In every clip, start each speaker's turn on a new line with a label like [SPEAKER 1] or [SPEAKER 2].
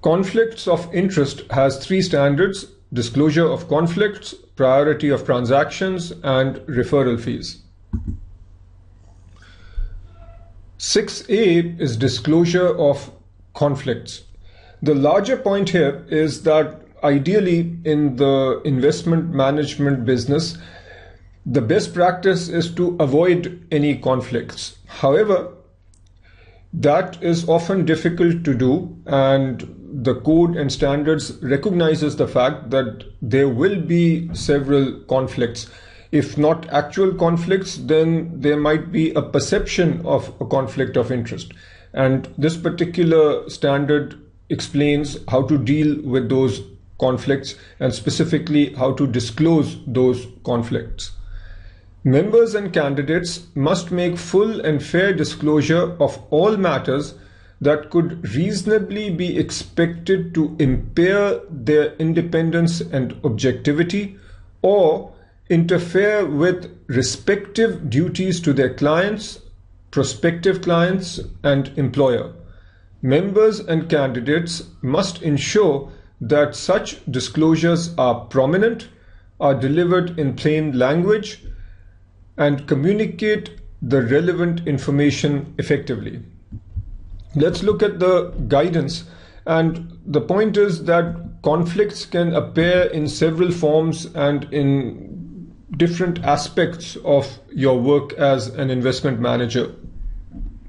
[SPEAKER 1] Conflicts of interest has three standards: disclosure of conflicts, priority of transactions, and referral fees. 6A is disclosure of conflicts. The larger point here is that ideally in the investment management business, the best practice is to avoid any conflicts. However, that is often difficult to do, and the code and standards recognizes the fact that there will be several conflicts. If not actual conflicts, then there might be a perception of a conflict of interest. And this particular standard explains how to deal with those conflicts and specifically how to disclose those conflicts. Members and candidates must make full and fair disclosure of all matters that could reasonably be expected to impair their independence and objectivity or interfere with respective duties to their clients, prospective clients, and employer. Members and candidates must ensure that such disclosures are prominent, are delivered in plain language, and communicate the relevant information effectively. Let's look at the guidance, and the point is that conflicts can appear in several forms and in different aspects of your work as an investment manager.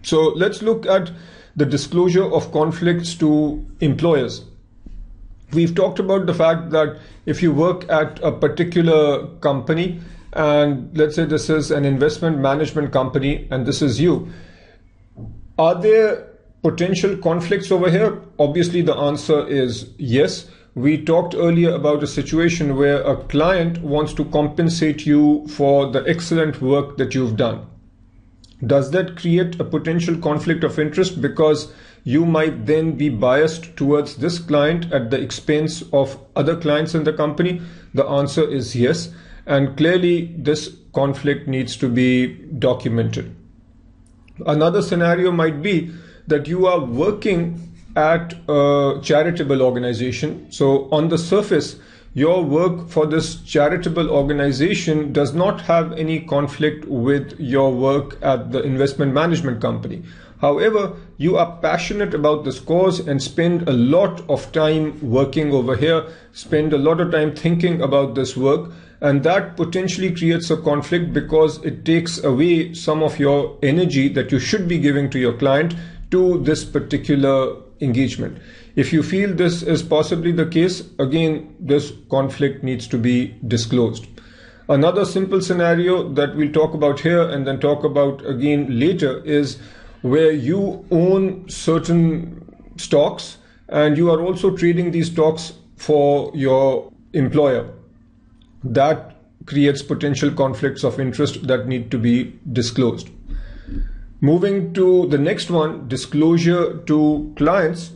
[SPEAKER 1] So let's look at the disclosure of conflicts to employers. We've talked about the fact that if you work at a particular company, and let's say this is an investment management company and this is you, are there potential conflicts over here? Obviously the answer is yes. We talked earlier about a situation where a client wants to compensate you for the excellent work that you've done. Does that create a potential conflict of interest because you might then be biased towards this client at the expense of other clients in the company? The answer is yes. And clearly this conflict needs to be documented. Another scenario might be that you are working at a charitable organization. So on the surface, your work for this charitable organization does not have any conflict with your work at the investment management company. However, you are passionate about this cause and spend a lot of time working over here, spend a lot of time thinking about this work, and that potentially creates a conflict because it takes away some of your energy that you should be giving to your client to this particular engagement. If you feel this is possibly the case, again, this conflict needs to be disclosed. Another simple scenario that we'll talk about here and then talk about again later is where you own certain stocks and you are also trading these stocks for your employer. That creates potential conflicts of interest that need to be disclosed. Moving to the next one, disclosure to clients.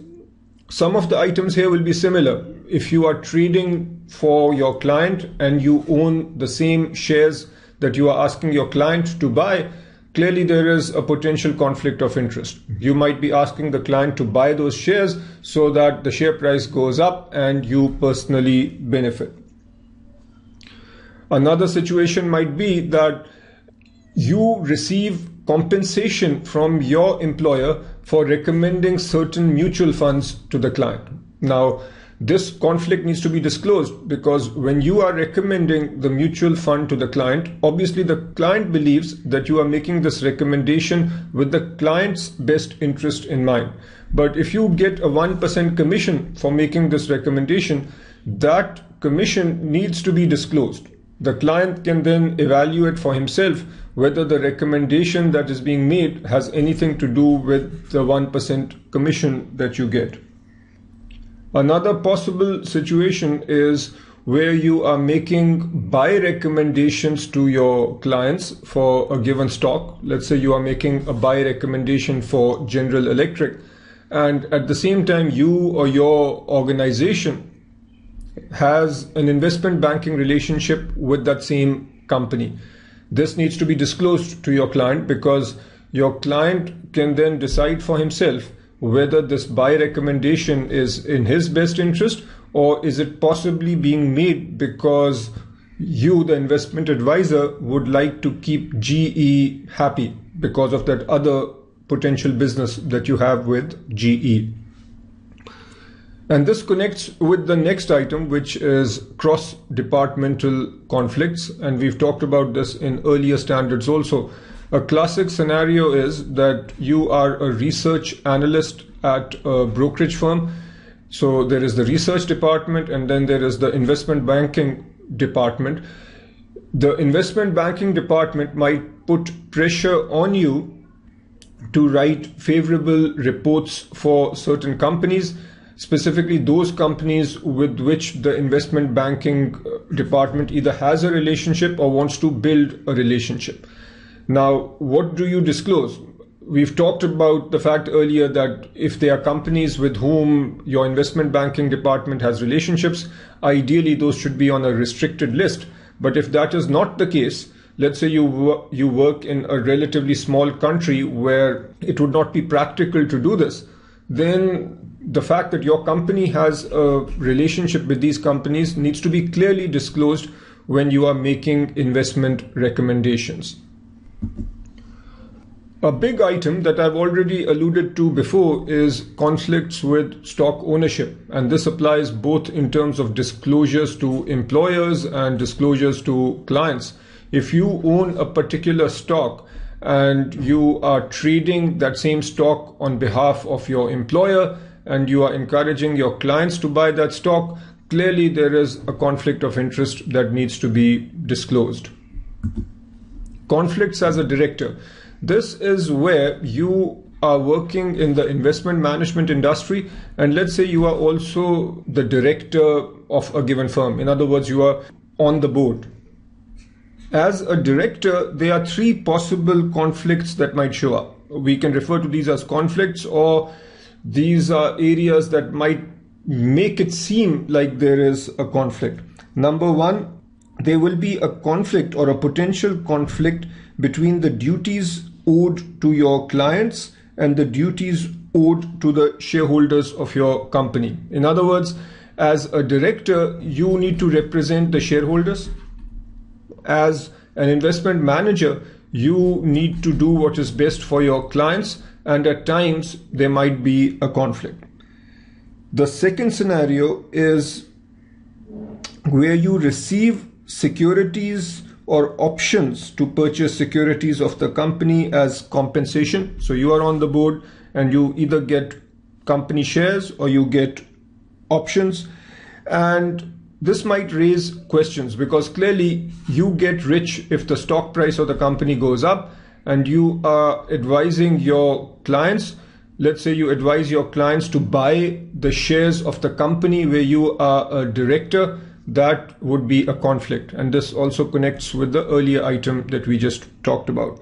[SPEAKER 1] Some of the items here will be similar. If you are trading for your client and you own the same shares that you are asking your client to buy, clearly there is a potential conflict of interest. You might be asking the client to buy those shares so that the share price goes up and you personally benefit. Another situation might be that you receive compensation from your employer for recommending certain mutual funds to the client. Now, this conflict needs to be disclosed because when you are recommending the mutual fund to the client, obviously the client believes that you are making this recommendation with the client's best interest in mind. But if you get a 1% commission for making this recommendation, that commission needs to be disclosed. The client can then evaluate for himself whether the recommendation that is being made has anything to do with the 1% commission that you get. Another possible situation is where you are making buy recommendations to your clients for a given stock. Let's say you are making a buy recommendation for General Electric, and at the same time you or your organization has an investment banking relationship with that same company. This needs to be disclosed to your client because your client can then decide for himself whether this buy recommendation is in his best interest, or is it possibly being made because you, the investment advisor, would like to keep GE happy because of that other potential business that you have with GE. And this connects with the next item, which is cross-departmental conflicts. And we've talked about this in earlier standards also. A classic scenario is that you are a research analyst at a brokerage firm. So there is the research department and then there is the investment banking department. The investment banking department might put pressure on you to write favorable reports for certain companies, specifically those companies with which the investment banking department either has a relationship or wants to build a relationship. Now, what do you disclose? We've talked about the fact earlier that if there are companies with whom your investment banking department has relationships, ideally those should be on a restricted list. But if that is not the case, let's say you work in a relatively small country where it would not be practical to do this, then the fact that your company has a relationship with these companies needs to be clearly disclosed when you are making investment recommendations. A big item that I've already alluded to before is conflicts with stock ownership. And this applies both in terms of disclosures to employers and disclosures to clients. If you own a particular stock and you are trading that same stock on behalf of your employer and you are encouraging your clients to buy that stock, clearly there is a conflict of interest that needs to be disclosed. Conflicts as a director. This is where you are working in the investment management industry, and let's say you are also the director of a given firm. In other words, you are on the board. As a director, there are three possible conflicts that might show up. We can refer to these as conflicts, or these are areas that might make it seem like there is a conflict. Number one, there will be a conflict or a potential conflict between the duties owed to your clients and the duties owed to the shareholders of your company. In other words, as a director, you need to represent the shareholders. As an investment manager, you need to do what is best for your clients, and at times there might be a conflict. The second scenario is where you receive securities or options to purchase securities of the company as compensation. So you are on the board and you either get company shares or you get options. And this might raise questions because clearly you get rich if the stock price of the company goes up, and you are advising your clients. Let's say you advise your clients to buy the shares of the company where you are a director. That would be a conflict. And this also connects with the earlier item that we just talked about.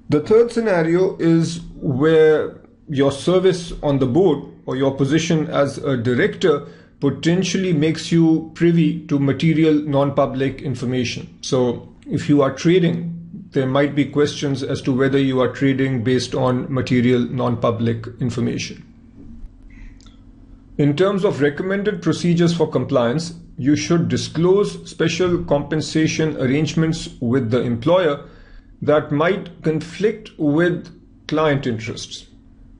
[SPEAKER 1] The third scenario is where your service on the board or your position as a director potentially makes you privy to material non-public information. So if you are trading, there might be questions as to whether you are trading based on material non-public information. In terms of recommended procedures for compliance, you should disclose special compensation arrangements with the employer that might conflict with client interests,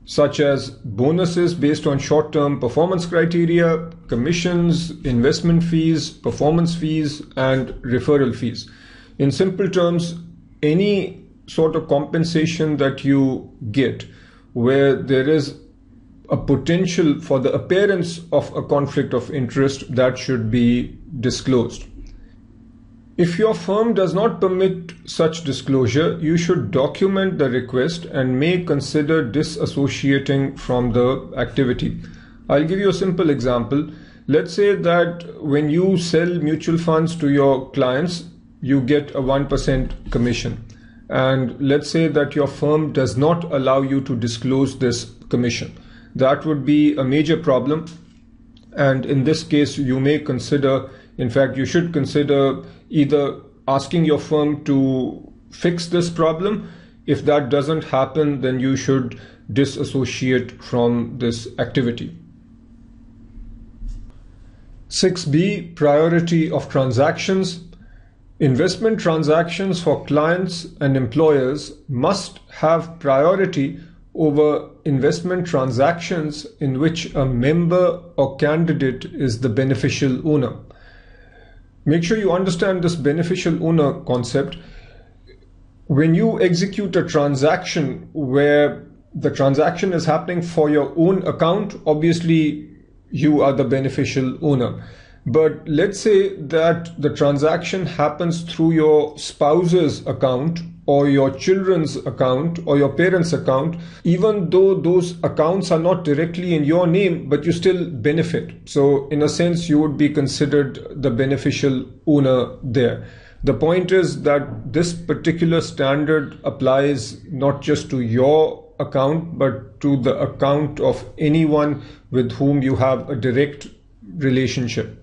[SPEAKER 1] such as bonuses based on short-term performance criteria, commissions, investment fees, performance fees, and referral fees. In simple terms, any sort of compensation that you get where there is a potential for the appearance of a conflict of interest, that should be disclosed. If your firm does not permit such disclosure, you should document the request and may consider disassociating from the activity. I'll give you a simple example. Let's say that when you sell mutual funds to your clients, you get a 1% commission. And let's say that your firm does not allow you to disclose this commission. That would be a major problem. And in this case, you may consider, in fact, you should consider either asking your firm to fix this problem. If that doesn't happen, then you should disassociate from this activity. 6B, priority of transactions. Investment transactions for clients and employers must have priority over investment transactions in which a member or candidate is the beneficial owner. Make sure you understand this beneficial owner concept. When you execute a transaction where the transaction is happening for your own account, obviously you are the beneficial owner. But let's say that the transaction happens through your spouse's account or your children's account or your parents' account. Even though those accounts are not directly in your name, but you still benefit. So in a sense, you would be considered the beneficial owner there. The point is that this particular standard applies not just to your account, but to the account of anyone with whom you have a direct relationship.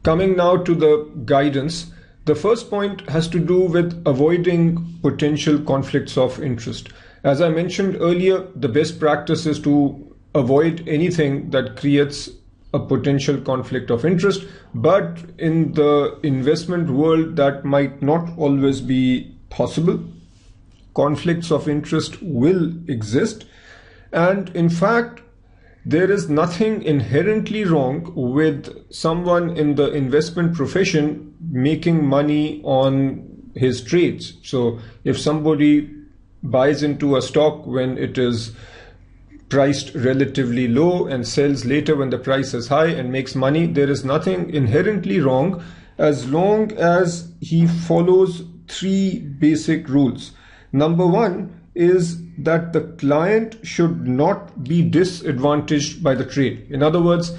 [SPEAKER 1] Coming now to the guidance, the first point has to do with avoiding potential conflicts of interest. As I mentioned earlier, the best practice is to avoid anything that creates a potential conflict of interest, but in the investment world that might not always be possible. Conflicts of interest will exist, and in fact, there is nothing inherently wrong with someone in the investment profession making money on his trades. So if somebody buys into a stock when it is priced relatively low and sells later when the price is high and makes money, there is nothing inherently wrong as long as he follows three basic rules. Number one is that the client should not be disadvantaged by the trade. In other words,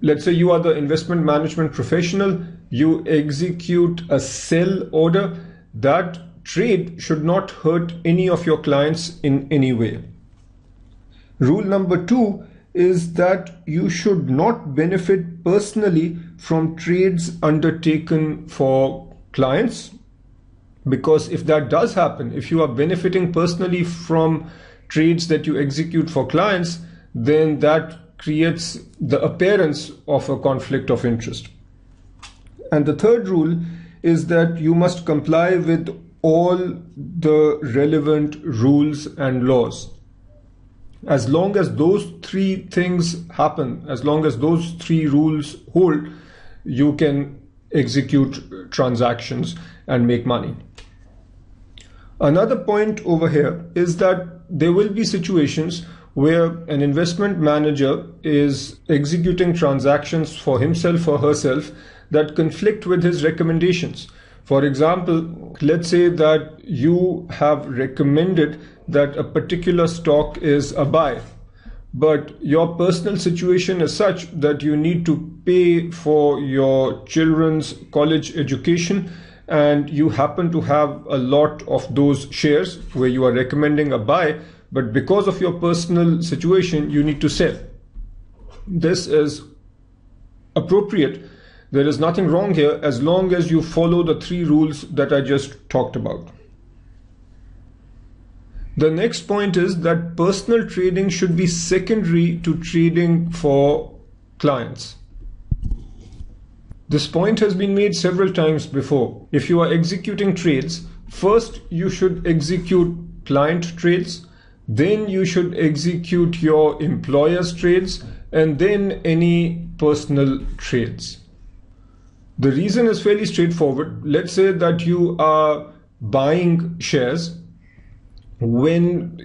[SPEAKER 1] let's say you are the investment management professional, you execute a sell order. That trade should not hurt any of your clients in any way. Rule number two is that you should not benefit personally from trades undertaken for clients. Because if that does happen, if you are benefiting personally from trades that you execute for clients, then that creates the appearance of a conflict of interest. And the third rule is that you must comply with all the relevant rules and laws. As long as those three things happen, as long as those three rules hold, you can execute transactions and make money. Another point over here is that there will be situations where an investment manager is executing transactions for himself or herself that conflict with his recommendations. For example, let's say that you have recommended that a particular stock is a buy, but your personal situation is such that you need to pay for your children's college education, and you happen to have a lot of those shares where you are recommending a buy, but because of your personal situation, you need to sell. This is appropriate. There is nothing wrong here as long as you follow the three rules that I just talked about. The next point is that personal trading should be secondary to trading for clients. This point has been made several times before. If you are executing trades, first you should execute client trades, then you should execute your employer's trades, and then any personal trades. The reason is fairly straightforward. Let's say that you are buying shares. When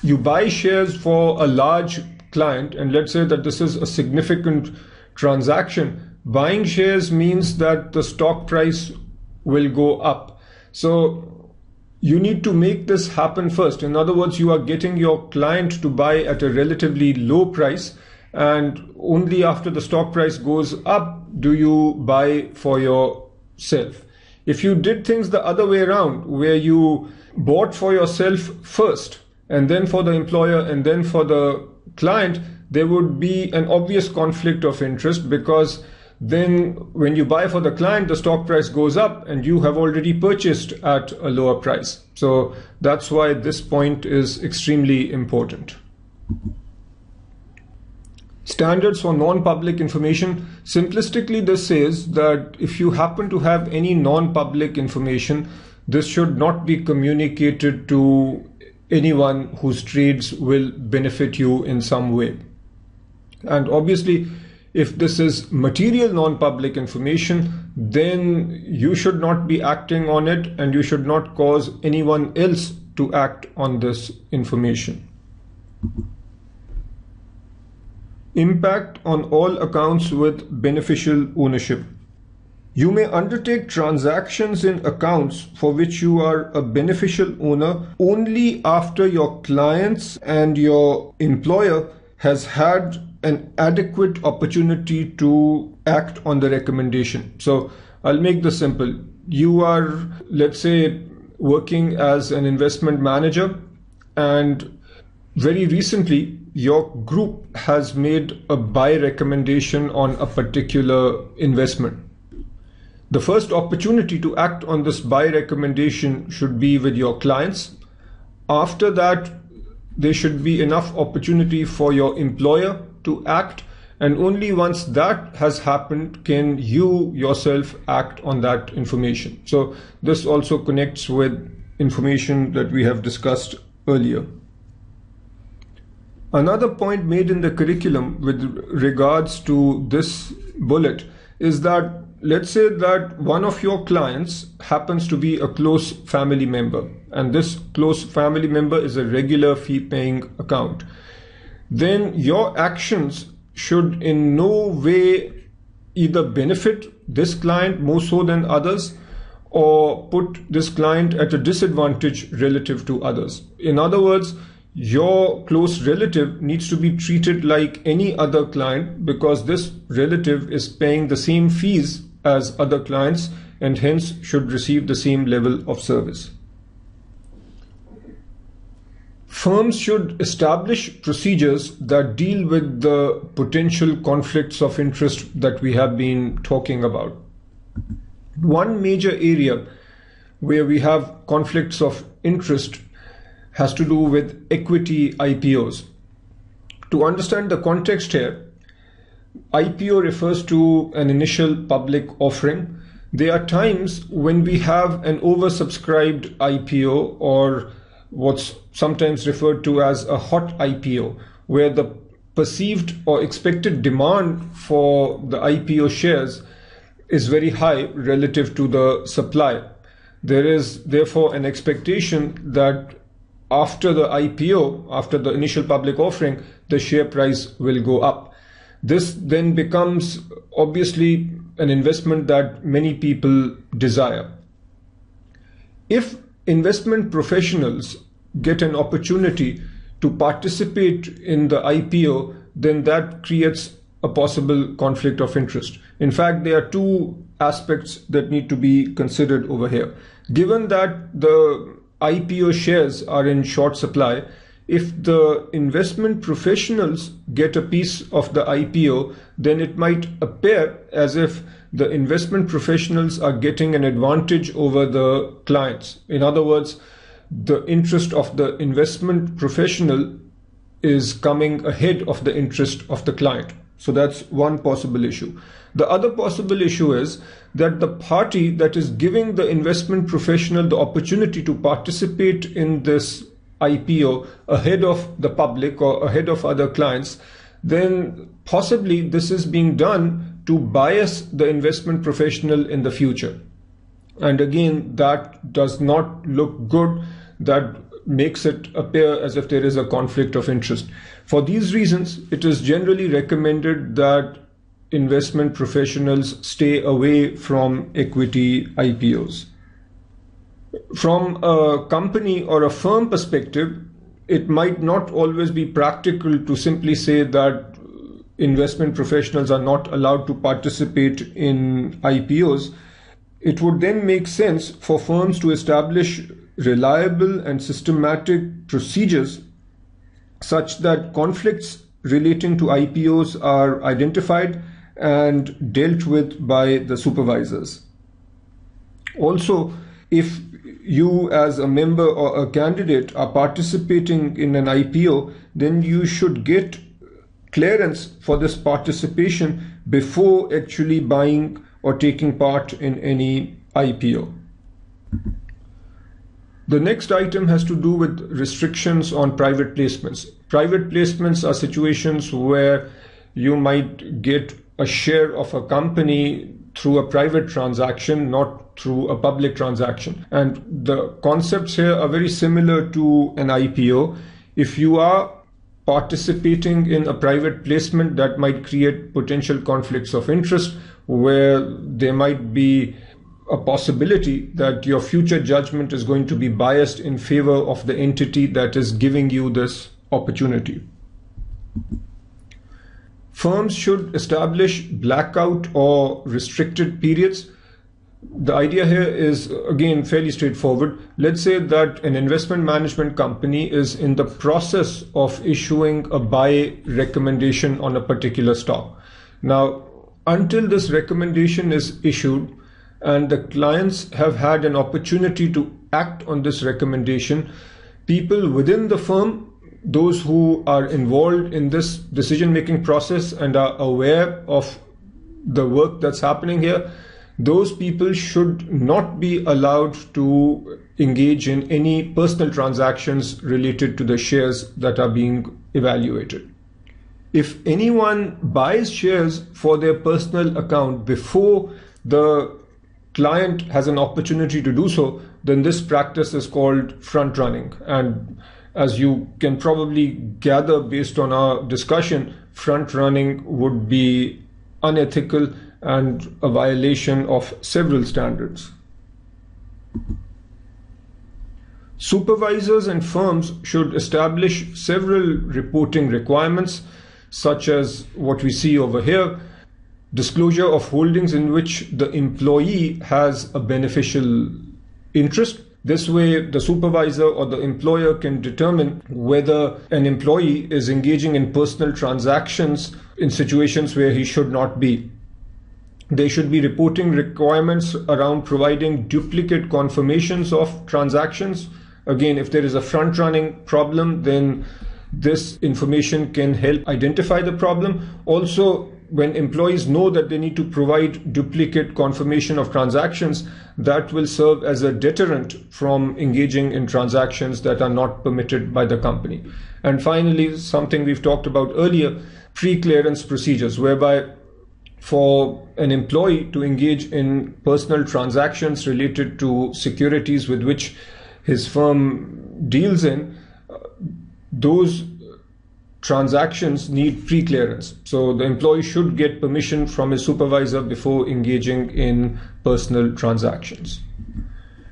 [SPEAKER 1] you buy shares for a large client, and let's say that this is a significant transaction, buying shares means that the stock price will go up. So you need to make this happen first. In other words, you are getting your client to buy at a relatively low price, and only after the stock price goes up do you buy for yourself. If you did things the other way around, where you bought for yourself first and then for the employer and then for the client, there would be an obvious conflict of interest, because then when you buy for the client, the stock price goes up and you have already purchased at a lower price. So that's why this point is extremely important. Standards for non-public information. Simplistically, this says that if you happen to have any non-public information, this should not be communicated to anyone whose trades will benefit you in some way. And obviously, if this is material non-public information, then you should not be acting on it and you should not cause anyone else to act on this information. Impact on all accounts with beneficial ownership. You may undertake transactions in accounts for which you are a beneficial owner only after your clients and your employer has had an adequate opportunity to act on the recommendation. So I'll make this simple. You are, let's say, working as an investment manager, and very recently your group has made a buy recommendation on a particular investment. The first opportunity to act on this buy recommendation should be with your clients. After that, there should be enough opportunity for your employer to act, and only once that has happened can you yourself act on that information. So this also connects with information that we have discussed earlier. Another point made in the curriculum with regards to this bullet is that let's say that one of your clients happens to be a close family member, and this close family member is a regular fee-paying account. Then your actions should in no way either benefit this client more so than others or put this client at a disadvantage relative to others. In other words, your close relative needs to be treated like any other client because this relative is paying the same fees as other clients and hence should receive the same level of service. Firms should establish procedures that deal with the potential conflicts of interest that we have been talking about. One major area where we have conflicts of interest has to do with equity IPOs. To understand the context here, IPO refers to an initial public offering. There are times when we have an oversubscribed IPO, or what's sometimes referred to as a hot IPO, where the perceived or expected demand for the IPO shares is very high relative to the supply. There is therefore an expectation that after the IPO, after the initial public offering, the share price will go up. This then becomes obviously an investment that many people desire. If investment professionals get an opportunity to participate in the IPO, then that creates a possible conflict of interest. In fact, there are two aspects that need to be considered over here. Given that the IPO shares are in short supply, if the investment professionals get a piece of the IPO, then it might appear as if the investment professionals are getting an advantage over the clients. In other words, the interest of the investment professional is coming ahead of the interest of the client. So that's one possible issue. The other possible issue is that the party that is giving the investment professional the opportunity to participate in this IPO ahead of the public or ahead of other clients, then possibly this is being done to bias the investment professional in the future. And again, that does not look good. That makes it appear as if there is a conflict of interest. For these reasons, it is generally recommended that investment professionals stay away from equity IPOs. From a company or a firm perspective, it might not always be practical to simply say that investment professionals are not allowed to participate in IPOs. It would then make sense for firms to establish reliable and systematic procedures such that conflicts relating to IPOs are identified and dealt with by the supervisors. Also, if you as a member or a candidate are participating in an IPO, then you should get clearance for this participation before actually buying or taking part in any IPO. The next item has to do with restrictions on private placements. Private placements are situations where you might get a share of a company through a private transaction, not through a public transaction. And the concepts here are very similar to an IPO. If you are participating in a private placement, that might create potential conflicts of interest, where there might be a possibility that your future judgment is going to be biased in favor of the entity that is giving you this opportunity. Firms should establish blackout or restricted periods. The idea here is, again, fairly straightforward. Let's say that an investment management company is in the process of issuing a buy recommendation on a particular stock. Now, until this recommendation is issued and the clients have had an opportunity to act on this recommendation, people within the firm, those who are involved in this decision-making process and are aware of the work that's happening here, those people should not be allowed to engage in any personal transactions related to the shares that are being evaluated. If anyone buys shares for their personal account before the client has an opportunity to do so, then this practice is called front running. And as you can probably gather based on our discussion, front running would be unethical and a violation of several standards. Supervisors and firms should establish several reporting requirements, such as what we see over here: disclosure of holdings in which the employee has a beneficial interest. This way, the supervisor or the employer can determine whether an employee is engaging in personal transactions in situations where he should not be. There should be reporting requirements around providing duplicate confirmations of transactions. Again, if there is a front-running problem, then this information can help identify the problem. Also, when employees know that they need to provide duplicate confirmation of transactions, that will serve as a deterrent from engaging in transactions that are not permitted by the company. And finally, something we've talked about earlier, pre-clearance procedures, whereby for an employee to engage in personal transactions related to securities with which his firm deals in, those transactions need pre-clearance. So the employee should get permission from his supervisor before engaging in personal transactions.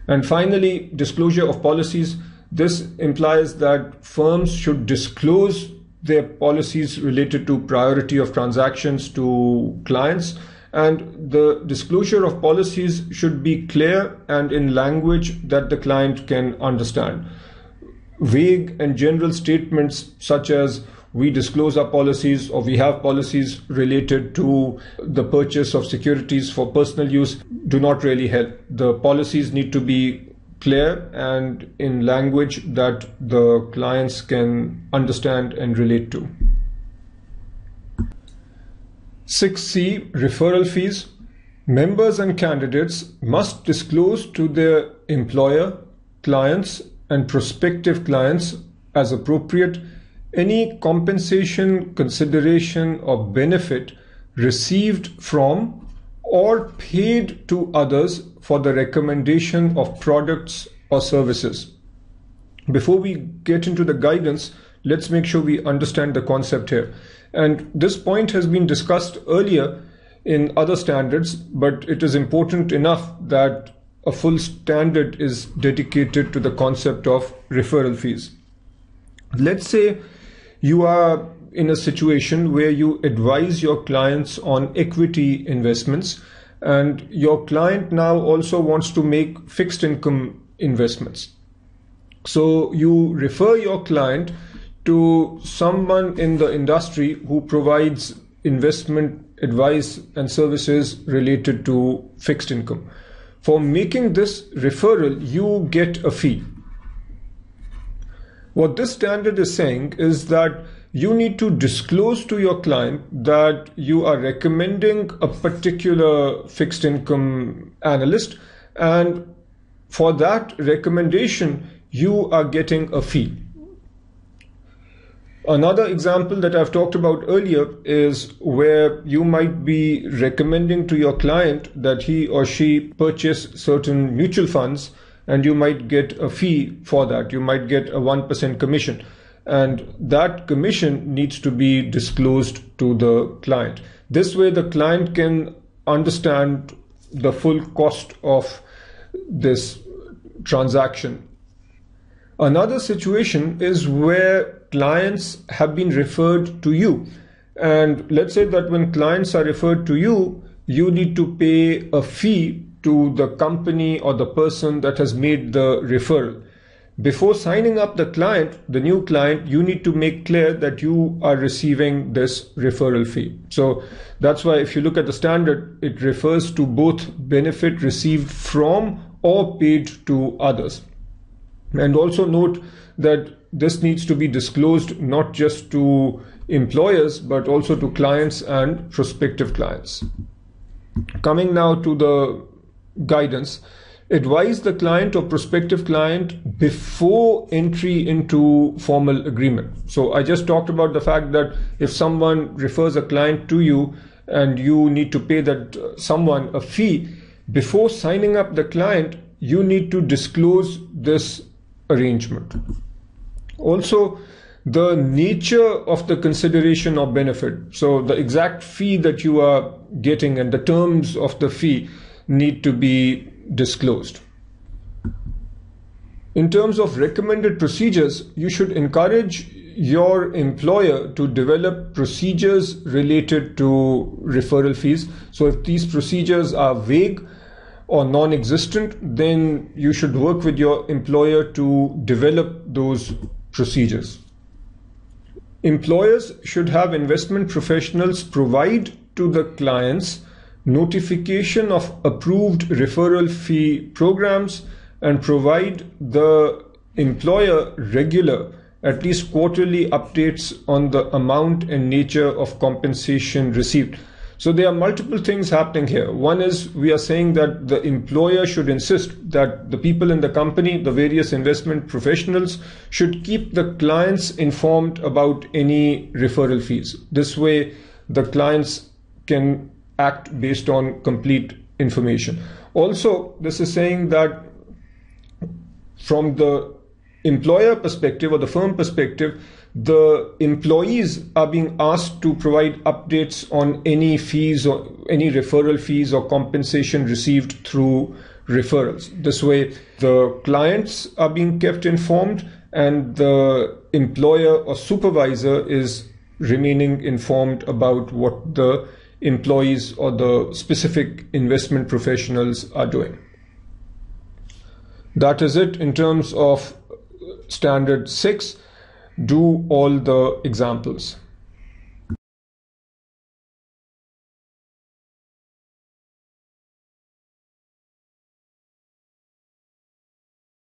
[SPEAKER 1] And finally, disclosure of policies. This implies that firms should disclose their policies related to priority of transactions to clients, and the disclosure of policies should be clear and in language that the client can understand. Vague and general statements such as "we disclose our policies" or "we have policies related to the purchase of securities for personal use" do not really help. The policies need to be clear and in language that the clients can understand and relate to. 6C, referral fees. Members and candidates must disclose to their employer, clients, and prospective clients, as appropriate, any compensation, consideration, or benefit received from or paid to others for the recommendation of products or services. Before we get into the guidance, let's make sure we understand the concept here. And this point has been discussed earlier in other standards, but it is important enough that a full standard is dedicated to the concept of referral fees. Let's say you are in a situation where you advise your clients on equity investments, and your client now also wants to make fixed income investments. So you refer your client to someone in the industry who provides investment advice and services related to fixed income. For making this referral, you get a fee. What this standard is saying is that you need to disclose to your client that you are recommending a particular fixed income analyst, and for that recommendation, you are getting a fee. Another example that I've talked about earlier is where you might be recommending to your client that he or she purchase certain mutual funds, and you might get a fee for that. You might get a 1% commission, and that commission needs to be disclosed to the client. This way the client can understand the full cost of this transaction. Another situation is where clients have been referred to you. And let's say that when clients are referred to you, you need to pay a fee to the company or the person that has made the referral. Before signing up the client, the new client, you need to make clear that you are receiving this referral fee. So that's why if you look at the standard, it refers to both benefit received from or paid to others. And also note that this needs to be disclosed not just to employers, but also to clients and prospective clients. Coming now to the guidance, advise the client or prospective client before entry into formal agreement. So I just talked about the fact that if someone refers a client to you and you need to pay that someone a fee, before signing up the client, you need to disclose this arrangement. Also, the nature of the consideration or benefit, so the exact fee that you are getting and the terms of the fee need to be disclosed. In terms of recommended procedures, you should encourage your employer to develop procedures related to referral fees. So if these procedures are vague or non-existent, then you should work with your employer to develop those procedures. Employers should have investment professionals provide to the clients notification of approved referral fee programs and provide the employer regular, at least quarterly updates on the amount and nature of compensation received. So there are multiple things happening here. One is we are saying that the employer should insist that the people in the company, the various investment professionals, should keep the clients informed about any referral fees. This way, the clients can act based on complete information. Also, this is saying that from the employer perspective or the firm perspective, the employees are being asked to provide updates on any fees or any referral fees or compensation received through referrals. This way, the clients are being kept informed and the employer or supervisor is remaining informed about what the employees or the specific investment professionals are doing. That is it in terms of standard 6. Do all the examples.